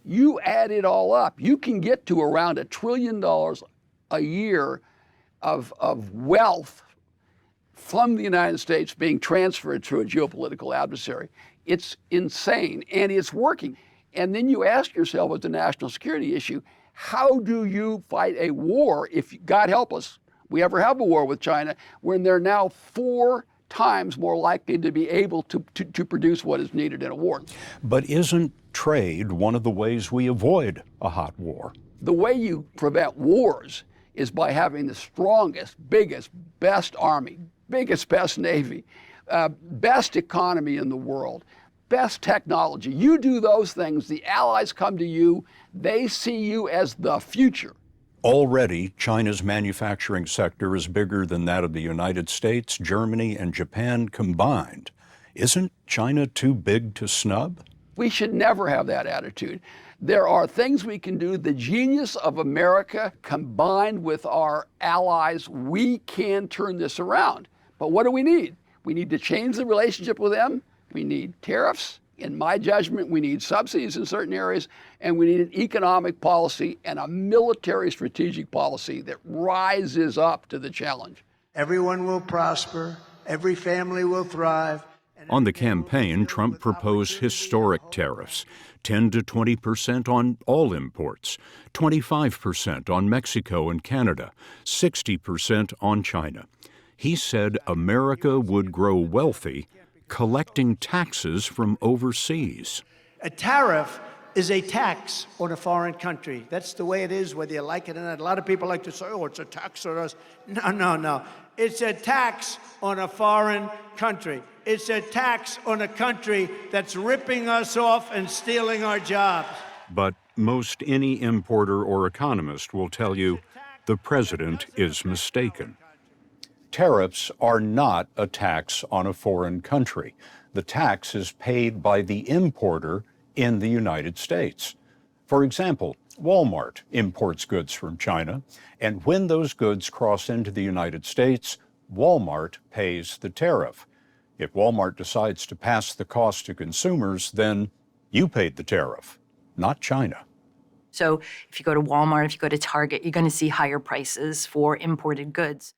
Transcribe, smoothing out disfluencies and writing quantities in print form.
You add it all up, you can get to around $1 trillion a year of wealth from the United States being transferred to a geopolitical adversary. It's insane, and it's working. And then you ask yourself, as a national security issue, how do you fight a war if, God help us, we ever have a war with China, when they're now 4 times more likely to be able to produce what is needed in a war? But isn't trade one of the ways we avoid a hot war? The way you prevent wars is by having the strongest, biggest, best army, biggest, best navy, best economy in the world, best technology. You do those things, the allies come to you, they see you as the future. Already, China's manufacturing sector is bigger than that of the United States, Germany, and Japan combined. Isn't China too big to snub? We should never have that attitude. There are things we can do. The genius of America combined with our allies, we can turn this around. But what do we need? We need to change the relationship with them. We need tariffs. In my judgment, we need subsidies in certain areas, and we need an economic policy and a military strategic policy that rises up to the challenge. Everyone will prosper, every family will thrive. On the campaign, Trump proposed historic tariffs, 10 to 20% on all imports, 25% on Mexico and Canada, 60% on China. He said America would grow wealthy collecting taxes from overseas. A tariff is a tax on a foreign country. That's the way it is, whether you like it or not. A lot of people like to say, oh, it's a tax on us. No. It's a tax on a foreign country. It's a tax on a country that's ripping us off and stealing our jobs. But most any importer or economist will tell you the president is mistaken. Tariffs are not a tax on a foreign country. The tax is paid by the importer in the United States. For example, Walmart imports goods from China, and when those goods cross into the United States, Walmart pays the tariff. If Walmart decides to pass the cost to consumers, then you paid the tariff, not China. So if you go to Walmart, if you go to Target, you're going to see higher prices for imported goods.